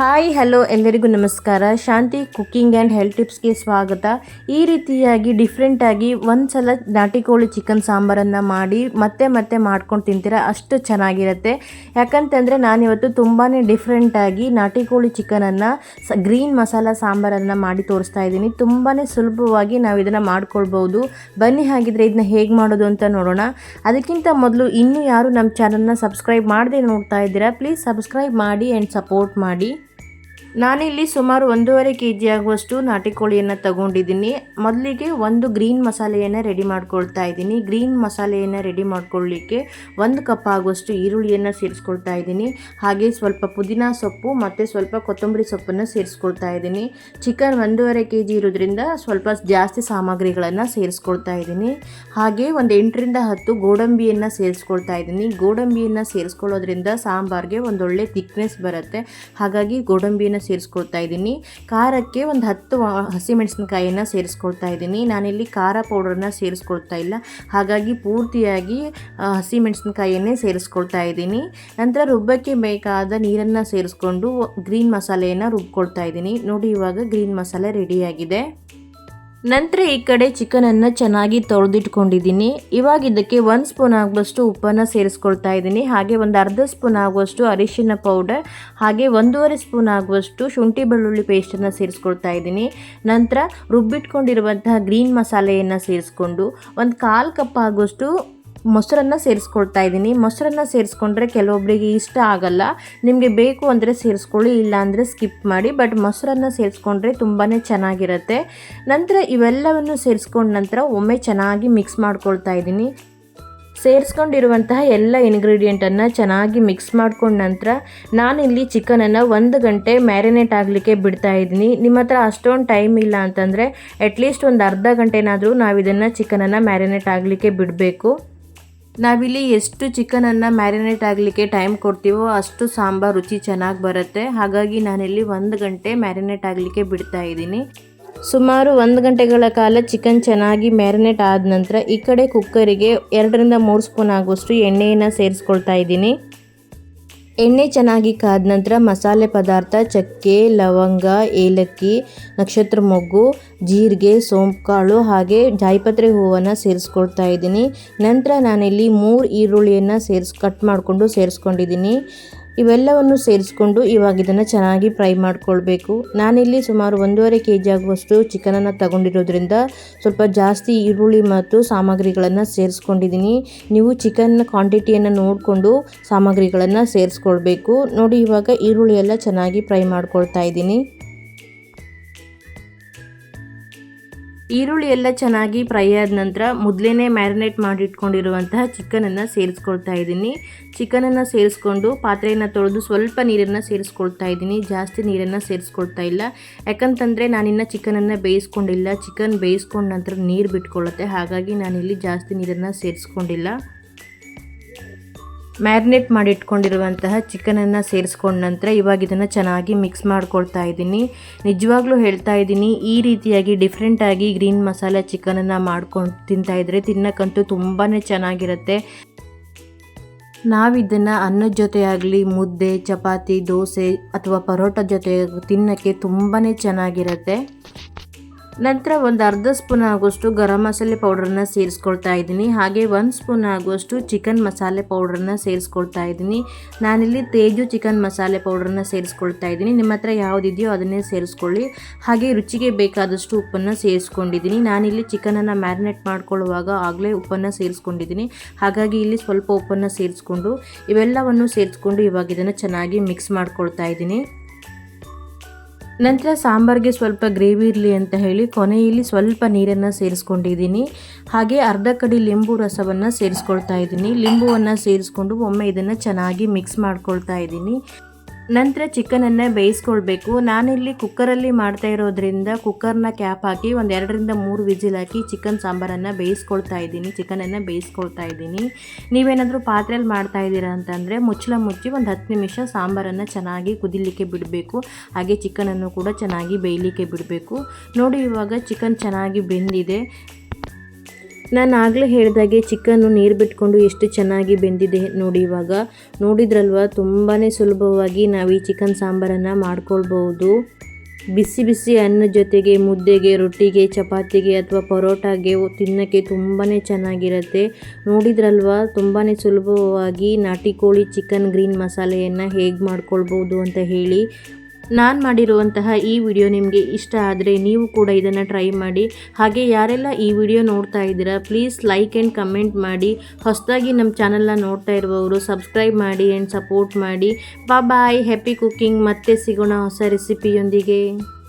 Hi hello ಎಲ್ಲರಿಗೂ ನಮಸ್ಕಾರ. ಶಾಂತಿ cooking and health ಟಿಪ್ಸ್ಗೆ ಸ್ವಾಗತ. ಈ ರೀತಿಯಾಗಿ ಡಿಫ್ರೆಂಟಾಗಿ ಒಂದು ಸಲ ನಾಟಿ ಕೋಳಿ ಚಿಕನ್ ಸಾಂಬಾರನ್ನು ಮಾಡಿ ಮತ್ತೆ ಮಾಡ್ಕೊಂಡು ತಿಂತೀರ, ಅಷ್ಟು ಚೆನ್ನಾಗಿರುತ್ತೆ. ಯಾಕಂತಂದರೆ ನಾನಿವತ್ತು ತುಂಬಾ ಡಿಫ್ರೆಂಟಾಗಿ ನಾಟಿ ಕೋಳಿ ಚಿಕನನ್ನು ಗ್ರೀನ್ ಮಸಾಲ ಸಾಂಬಾರನ್ನು ಮಾಡಿ ತೋರಿಸ್ತಾ ಇದ್ದೀನಿ. ತುಂಬಾ ಸುಲಭವಾಗಿ ನಾವು ಇದನ್ನು ಮಾಡ್ಕೊಳ್ಬೋದು. ಬನ್ನಿ ಹಾಗಿದ್ರೆ ಇದನ್ನ ಹೇಗೆ ಮಾಡೋದು ಅಂತ ನೋಡೋಣ. ಅದಕ್ಕಿಂತ ಮೊದಲು ಇನ್ನೂ ಯಾರು ನಮ್ಮ ಚಾನಲ್ನ ಸಬ್ಸ್ಕ್ರೈಬ್ ಮಾಡದೆ ನೋಡ್ತಾ ಇದ್ದೀರಾ, ಪ್ಲೀಸ್ ಸಬ್ಸ್ಕ್ರೈಬ್ ಮಾಡಿ ಆ್ಯಂಡ್ ಸಪೋರ್ಟ್ ಮಾಡಿ. ನಾನಿಲ್ಲಿ ಸುಮಾರು 1.5 kg ಆಗುವಷ್ಟು ನಾಟಿ ಕೋಳಿಯನ್ನು ತಗೊಂಡಿದ್ದೀನಿ. ಮೊದಲಿಗೆ ಒಂದು ಗ್ರೀನ್ ಮಸಾಲೆಯನ್ನು ರೆಡಿ ಮಾಡ್ಕೊಳ್ತಾ ಇದ್ದೀನಿ. ಗ್ರೀನ್ ಮಸಾಲೆಯನ್ನು ರೆಡಿ ಮಾಡ್ಕೊಳ್ಳಿಕ್ಕೆ 1 ಕಪ್ ಆಗುವಷ್ಟು ಈರುಳ್ಳಿಯನ್ನು ಸೇರಿಸ್ಕೊಳ್ತಾ ಇದ್ದೀನಿ. ಹಾಗೆ ಸ್ವಲ್ಪ ಪುದೀನ ಸೊಪ್ಪು ಮತ್ತು ಸ್ವಲ್ಪ ಕೊತ್ತಂಬರಿ ಸೊಪ್ಪನ್ನು ಸೇರಿಸ್ಕೊಳ್ತಾ ಇದ್ದೀನಿ. ಚಿಕನ್ 1.5 kg ಇರೋದ್ರಿಂದ ಸ್ವಲ್ಪ ಜಾಸ್ತಿ ಸಾಮಗ್ರಿಗಳನ್ನು ಸೇರಿಸ್ಕೊಳ್ತಾ ಇದ್ದೀನಿ. ಹಾಗೆ ಒಂದು 8ರಿಂದ 10 ಗೋಡಂಬಿಯನ್ನು ಸೇರಿಸ್ಕೊಳ್ತಾ ಇದ್ದೀನಿ. ಗೋಡಂಬಿಯನ್ನು ಸೇರಿಸ್ಕೊಳ್ಳೋದ್ರಿಂದ ಸಾಂಬಾರ್ಗೆ ಒಂದೊಳ್ಳೆ ಥಿಕ್ನೆಸ್ ಬರುತ್ತೆ. ಹಾಗಾಗಿ ಗೋಡಂಬಿಯನ್ನು ಸೇರಿಸ್ಕೊಳ್ತಾ ಇದ್ದೀನಿ. ಖಾರಕ್ಕೆ ಒಂದು 10 ಹಸಿಮೆಣಸಿನಕಾಯಿಯನ್ನು ಸೇರಿಸ್ಕೊಳ್ತಾ ಇದ್ದೀನಿ. ನಾನಿಲ್ಲಿ ಖಾರ ಪೌಡರನ್ನ ಸೇರಿಸ್ಕೊಳ್ತಾ ಇಲ್ಲ, ಹಾಗಾಗಿ ಪೂರ್ತಿಯಾಗಿ ಹಸಿಮೆಣಸಿನಕಾಯಿಯನ್ನೇ ಸೇರಿಸ್ಕೊಳ್ತಾ ಇದ್ದೀನಿ. ನಂತರ ರುಬ್ಬಕ್ಕೆ ಬೇಕಾದ ನೀರನ್ನು ಸೇರಿಸ್ಕೊಂಡು ಗ್ರೀನ್ ಮಸಾಲೆಯನ್ನು ರುಬ್ಕೊಳ್ತಾ ಇದ್ದೀನಿ. ನೋಡಿ, ಇವಾಗ ಗ್ರೀನ್ ಮಸಾಲೆ ರೆಡಿಯಾಗಿದೆ. ನಂತರ ಈ ಕಡೆ ಚಿಕನನ್ನು ಚೆನ್ನಾಗಿ ತೊಳೆದಿಟ್ಕೊಂಡಿದ್ದೀನಿ. ಇವಾಗ ಇದಕ್ಕೆ 1 ಸ್ಪೂನ್ ಆಗುವಷ್ಟು ಉಪ್ಪನ್ನು ಸೇರಿಸ್ಕೊಳ್ತಾ ಇದ್ದೀನಿ. ಹಾಗೆ ಒಂದು ಅರ್ಧ ಸ್ಪೂನ್ ಆಗುವಷ್ಟು ಅರಿಶಿನ ಪೌಡರ್, ಹಾಗೆ 1.5 ಸ್ಪೂನ್ ಆಗುವಷ್ಟು ಶುಂಠಿ ಬೆಳ್ಳುಳ್ಳಿ ಪೇಸ್ಟನ್ನು ಸೇರಿಸ್ಕೊಳ್ತಾ ಇದ್ದೀನಿ. ನಂತರ ರುಬ್ಬಿಟ್ಕೊಂಡಿರುವಂತಹ ಗ್ರೀನ್ ಮಸಾಲೆಯನ್ನು ಸೇರಿಸ್ಕೊಂಡು ಒಂದು 1/4 ಕಪ್ ಆಗುವಷ್ಟು ಮೊಸರನ್ನು ಸೇರಿಸ್ಕೊಳ್ತಾ ಇದ್ದೀನಿ. ಮೊಸರನ್ನು ಸೇರಿಸ್ಕೊಂಡ್ರೆ ಕೆಲವೊಬ್ಬರಿಗೆ ಇಷ್ಟ ಆಗಲ್ಲ, ನಿಮಗೆ ಬೇಕು ಅಂದರೆ ಸೇರಿಸ್ಕೊಳ್ಳಿ, ಇಲ್ಲ ಅಂದರೆ ಸ್ಕಿಪ್ ಮಾಡಿ. ಬಟ್ ಮೊಸರನ್ನು ಸೇರಿಸ್ಕೊಂಡ್ರೆ ತುಂಬಾ ಚೆನ್ನಾಗಿರುತ್ತೆ. ನಂತರ ಇವೆಲ್ಲವನ್ನು ಸೇರಿಸ್ಕೊಂಡ ನಂತರ ಒಮ್ಮೆ ಚೆನ್ನಾಗಿ ಮಿಕ್ಸ್ ಮಾಡ್ಕೊಳ್ತಾ ಇದ್ದೀನಿ. ಸೇರಿಸ್ಕೊಂಡಿರುವಂತಹ ಎಲ್ಲ ಇಂಗ್ರೀಡಿಯೆಂಟನ್ನು ಚೆನ್ನಾಗಿ ಮಿಕ್ಸ್ ಮಾಡ್ಕೊಂಡ ನಂತರ ನಾನಿಲ್ಲಿ ಚಿಕನನ್ನು 1 ಗಂಟೆ ಮ್ಯಾರಿನೇಟ್ ಆಗಲಿಕ್ಕೆ ಬಿಡ್ತಾ ಇದ್ದೀನಿ. ನಿಮ್ಮ ಹತ್ರ ಅಷ್ಟೊಂದು ಟೈಮ್ ಇಲ್ಲ ಅಂತಂದರೆ ಅಟ್ಲೀಸ್ಟ್ ಒಂದು ಅರ್ಧ ಗಂಟೆನಾದರೂ ನಾವು ಇದನ್ನು ಚಿಕನನ್ನು ಮ್ಯಾರಿನೇಟ್ ಆಗಲಿಕ್ಕೆ ಬಿಡಬೇಕು. ನಾವಿಲ್ಲಿ ಎಷ್ಟು ಚಿಕನನ್ನು ಮ್ಯಾರಿನೇಟ್ ಆಗಲಿಕ್ಕೆ ಟೈಮ್ ಕೊಡ್ತೀವೋ ಅಷ್ಟು ಸಾಂಬಾರು ರುಚಿ ಚೆನ್ನಾಗಿ ಬರುತ್ತೆ. ಹಾಗಾಗಿ ನಾನಿಲ್ಲಿ 1 ಗಂಟೆ ಮ್ಯಾರಿನೇಟ್ ಆಗಲಿಕ್ಕೆ ಬಿಡ್ತಾ ಇದ್ದೀನಿ. ಸುಮಾರು 1 ಗಂಟೆಗಳ ಕಾಲ ಚಿಕನ್ ಚೆನ್ನಾಗಿ ಮ್ಯಾರಿನೇಟ್ ಆದ ನಂತರ ಈ ಕಡೆ ಕುಕ್ಕರಿಗೆ 2ರಿಂದ 3 ಸ್ಪೂನ್ ಆಗುವಷ್ಟು ಎಣ್ಣೆಯನ್ನು ಸೇರಿಸ್ಕೊಳ್ತಾ ಇದ್ದೀನಿ. ಎಣ್ಣೆ ಚೆನ್ನಾಗಿ ಕಾದ ನಂತರ ಮಸಾಲೆ ಪದಾರ್ಥ ಚಕ್ಕೆ, ಲವಂಗ, ಏಲಕ್ಕಿ, ನಕ್ಷತ್ರ ಮೊಗ್ಗು, ಜೀರಿಗೆ, ಸೋಂಪು ಕಾಳು ಹಾಗೆ ಜಾಯಿಪತ್ರೆ ಹೂವನ್ನು ಸೇರಿಸ್ಕೊಳ್ತಾ ಇದ್ದೀನಿ. ನಂತರ ನಾನಿಲ್ಲಿ 3 ಈರುಳ್ಳಿಯನ್ನು ಕಟ್ ಮಾಡಿಕೊಂಡು ಸೇರಿಸ್ಕೊಂಡಿದ್ದೀನಿ. ಇವೆಲ್ಲವನ್ನು ಸೇರಿಸ್ಕೊಂಡು ಇವಾಗ ಇದನ್ನು ಚೆನ್ನಾಗಿ ಫ್ರೈ ಮಾಡ್ಕೊಳ್ಬೇಕು. ನಾನಿಲ್ಲಿ ಸುಮಾರು 1.5 kg ಆಗುವಷ್ಟು ಚಿಕನನ್ನು ತಗೊಂಡಿರೋದ್ರಿಂದ ಸ್ವಲ್ಪ ಜಾಸ್ತಿ ಈರುಳ್ಳಿ ಮತ್ತು ಸಾಮಗ್ರಿಗಳನ್ನು ಸೇರಿಸ್ಕೊಂಡಿದ್ದೀನಿ. ನೀವು ಚಿಕನ್ ಕ್ವಾಂಟಿಟಿಯನ್ನು ನೋಡಿಕೊಂಡು ಸಾಮಗ್ರಿಗಳನ್ನು ಸೇರಿಸ್ಕೊಳ್ಬೇಕು. ನೋಡಿ, ಇವಾಗ ಈರುಳ್ಳಿ ಎಲ್ಲ ಚೆನ್ನಾಗಿ ಫ್ರೈ ಮಾಡ್ಕೊಳ್ತಾ ಇದ್ದೀನಿ. ಈರುಳ್ಳಿ ಎಲ್ಲ ಚೆನ್ನಾಗಿ ಫ್ರೈ ಆದ ನಂತರ ಮೊದಲೇ ಮ್ಯಾರಿನೇಟ್ ಮಾಡಿಟ್ಕೊಂಡಿರುವಂತಹ ಚಿಕನನ್ನು ಸೇರಿಸ್ಕೊಳ್ತಾ ಇದ್ದೀನಿ. ಚಿಕನನ್ನು ಸೇರಿಸ್ಕೊಂಡು ಪಾತ್ರೆಯನ್ನು ತೊಳೆದು ಸ್ವಲ್ಪ ನೀರನ್ನು ಸೇರಿಸ್ಕೊಳ್ತಾ ಇದ್ದೀನಿ. ಜಾಸ್ತಿ ನೀರನ್ನು ಸೇರಿಸ್ಕೊಳ್ತಾ ಇಲ್ಲ, ಯಾಕಂತಂದರೆ ನಾನಿನ್ನು ಚಿಕನನ್ನು ಬೇಯಿಸ್ಕೊಂಡಿಲ್ಲ. ಚಿಕನ್ ಬೇಯಿಸ್ಕೊಂಡ ನಂತರ ನೀರು ಬಿಟ್ಕೊಳ್ಳುತ್ತೆ, ಹಾಗಾಗಿ ನಾನಿಲ್ಲಿ ಜಾಸ್ತಿ ನೀರನ್ನು ಸೇರಿಸ್ಕೊಂಡಿಲ್ಲ. ಮ್ಯಾರಿನೇಟ್ ಮಾಡಿಟ್ಕೊಂಡಿರುವಂತಹ ಚಿಕನನ್ನು ಸೇರಿಸ್ಕೊಂಡ ನಂತರ ಇವಾಗ ಇದನ್ನು ಚೆನ್ನಾಗಿ ಮಿಕ್ಸ್ ಮಾಡ್ಕೊಳ್ತಾ ಇದ್ದೀನಿ. ನಿಜವಾಗ್ಲೂ ಹೇಳ್ತಾ ಇದ್ದೀನಿ, ಈ ರೀತಿಯಾಗಿ ಡಿಫ್ರೆಂಟಾಗಿ ಗ್ರೀನ್ ಮಸಾಲೆ ಚಿಕನನ್ನು ಮಾಡ್ಕೊಂಡು ತಿಂತಾಯಿದ್ರೆ ತಿನ್ನಕ್ಕಂತೂ ತುಂಬಾ ಚೆನ್ನಾಗಿರುತ್ತೆ. ನಾವಿದನ್ನು ಅನ್ನದ ಜೊತೆ ಆಗಲಿ, ಮುದ್ದೆ, ಚಪಾತಿ, ದೋಸೆ ಅಥವಾ ಪರೋಟ ಜೊತೆ ತಿನ್ನೋಕ್ಕೆ ತುಂಬಾ ಚೆನ್ನಾಗಿರುತ್ತೆ. ನಂತರ ಒಂದು ಅರ್ಧ ಸ್ಪೂನ್ ಆಗುವಷ್ಟು ಗರಂ ಮಸಾಲೆ ಪೌಡ್ರನ್ನ ಸೇರಿಸ್ಕೊಳ್ತಾ ಇದ್ದೀನಿ. ಹಾಗೆ 1 ಸ್ಪೂನ್ ಆಗುವಷ್ಟು ಚಿಕನ್ ಮಸಾಲೆ ಪೌಡ್ರನ್ನ ಸೇರಿಸ್ಕೊಳ್ತಾ ಇದ್ದೀನಿ. ನಾನಿಲ್ಲಿ ತೇಜು ಚಿಕನ್ ಮಸಾಲೆ ಪೌಡ್ರನ್ನ ಸೇರಿಸ್ಕೊಳ್ತಾ ಇದ್ದೀನಿ. ನಿಮ್ಮ ಹತ್ರ ಯಾವುದಿದೆಯೋ ಅದನ್ನೇ ಸೇರಿಸ್ಕೊಳ್ಳಿ. ಹಾಗೆ ರುಚಿಗೆ ಬೇಕಾದಷ್ಟು ಉಪ್ಪನ್ನು ಸೇರಿಸ್ಕೊಂಡಿದ್ದೀನಿ. ನಾನಿಲ್ಲಿ ಚಿಕನನ್ನು ಮ್ಯಾರಿನೇಟ್ ಮಾಡ್ಕೊಳ್ಳುವಾಗ ಆಗಲೇ ಉಪ್ಪನ್ನು ಸೇರಿಸ್ಕೊಂಡಿದ್ದೀನಿ, ಹಾಗಾಗಿ ಇಲ್ಲಿ ಸ್ವಲ್ಪ ಉಪ್ಪನ್ನು ಸೇರಿಸ್ಕೊಂಡು ಇವೆಲ್ಲವನ್ನು ಸೇರಿಸ್ಕೊಂಡು ಇವಾಗ ಇದನ್ನು ಚೆನ್ನಾಗಿ ಮಿಕ್ಸ್ ಮಾಡ್ಕೊಳ್ತಾ ಇದ್ದೀನಿ. ನಂತರ ಸಾಂಬಾರಿಗೆ ಸ್ವಲ್ಪ ಗ್ರೇವಿ ಇರಲಿ ಅಂತ ಹೇಳಿ ಕೊನೆಯಲ್ಲಿ ಸ್ವಲ್ಪ ನೀರನ್ನು ಸೇರಿಸ್ಕೊಂಡಿದ್ದೀನಿ. ಹಾಗೆ ಅರ್ಧ ಕಡಿ ಲಿಂಬು ರಸವನ್ನು ಸೇರಿಸ್ಕೊಳ್ತಾ ಇದ್ದೀನಿ. ಲಿಂಬುವನ್ನು ಸೇರಿಸ್ಕೊಂಡು ಒಮ್ಮೆ ಇದನ್ನು ಚೆನ್ನಾಗಿ ಮಿಕ್ಸ್ ಮಾಡ್ಕೊಳ್ತಾ ಇದ್ದೀನಿ. ನಂತರ ಚಿಕನನ್ನು ಬೇಯಿಸ್ಕೊಳ್ಬೇಕು. ನಾನಿಲ್ಲಿ ಕುಕ್ಕರಲ್ಲಿ ಮಾಡ್ತಾ ಇರೋದ್ರಿಂದ ಕುಕ್ಕರ್ನ ಕ್ಯಾಪ್ ಹಾಕಿ ಒಂದು 2ರಿಂದ 3 ವಿಸಿಲ್ ಹಾಕಿ ಚಿಕನ್ ಸಾಂಬಾರನ್ನು ಚಿಕನನ್ನು ಬೇಯಿಸ್ಕೊಳ್ತಾ ಇದ್ದೀನಿ. ನೀವೇನಾದರೂ ಪಾತ್ರೆಯಲ್ಲಿ ಮಾಡ್ತಾ ಇದ್ದೀರಾ ಅಂತಂದರೆ ಮುಚ್ಚಳ ಮುಚ್ಚಿ ಒಂದು 10 ನಿಮಿಷ ಸಾಂಬಾರನ್ನು ಚೆನ್ನಾಗಿ ಕುದಿಲಿಕ್ಕೆ ಬಿಡಬೇಕು. ಹಾಗೆ ಚಿಕನನ್ನು ಕೂಡ ಚೆನ್ನಾಗಿ ಬೇಯಲಿಕ್ಕೆ ಬಿಡಬೇಕು. ನೋಡಿ, ಇವಾಗ ಚಿಕನ್ ಚೆನ್ನಾಗಿ ಬೆಂದಿದೆ. ನಾನು ಆಗಲೇ ಹೇಳಿದಾಗೆ ಚಿಕನ್ನು ನೀರು ಬಿಟ್ಕೊಂಡು ಎಷ್ಟು ಚೆನ್ನಾಗಿ ಬೆಂದಿದೆ ನೋಡಿ. ಇವಾಗ ನೋಡಿದ್ರಲ್ವ ತುಂಬಾ ಸುಲಭವಾಗಿ ನಾವು ಈ ಚಿಕನ್ ಸಾಂಬಾರನ್ನು ಮಾಡ್ಕೊಳ್ಬೋದು. ಬಿಸಿ ಬಿಸಿ ಅನ್ನದ ಜೊತೆಗೆ, ಮುದ್ದೆಗೆ, ರೊಟ್ಟಿಗೆ, ಚಪಾತಿಗೆ ಅಥವಾ ಪರೋಟಾಗೆ ತಿನ್ನೋಕ್ಕೆ ತುಂಬಾ ಚೆನ್ನಾಗಿರುತ್ತೆ. ನೋಡಿದ್ರಲ್ವ ತುಂಬಾ ಸುಲಭವಾಗಿ ನಾಟಿ ಕೋಳಿ ಚಿಕನ್ ಗ್ರೀನ್ ಮಸಾಲೆಯನ್ನು ಹೇಗೆ ಮಾಡ್ಕೊಳ್ಬೋದು ಅಂತ ಹೇಳಿ. ನಾನು ಮಾಡಿರುವಂತಹ ಈ ವಿಡಿಯೋ ನಿಮಗೆ ಇಷ್ಟ ಆದರೆ ನೀವು ಕೂಡ ಇದನ್ನು ಟ್ರೈ ಮಾಡಿ. ಹಾಗೆ ಯಾರೆಲ್ಲ ಈ ವಿಡಿಯೋ ನೋಡ್ತಾ ಇದ್ದೀರಾ ಪ್ಲೀಸ್ ಲೈಕ್ ಆ್ಯಂಡ್ ಕಮೆಂಟ್ ಮಾಡಿ. ಹೊಸದಾಗಿ ನಮ್ಮ ಚಾನಲ್ನ ನೋಡ್ತಾ ಇರುವವರು ಸಬ್ಸ್ಕ್ರೈಬ್ ಮಾಡಿ ಆ್ಯಂಡ್ ಸಪೋರ್ಟ್ ಮಾಡಿ. ಬಾಯ್, ಹ್ಯಾಪಿ ಕುಕ್ಕಿಂಗ್. ಮತ್ತೆ ಸಿಗೋಣ ಹೊಸ ರೆಸಿಪಿಯೊಂದಿಗೆ.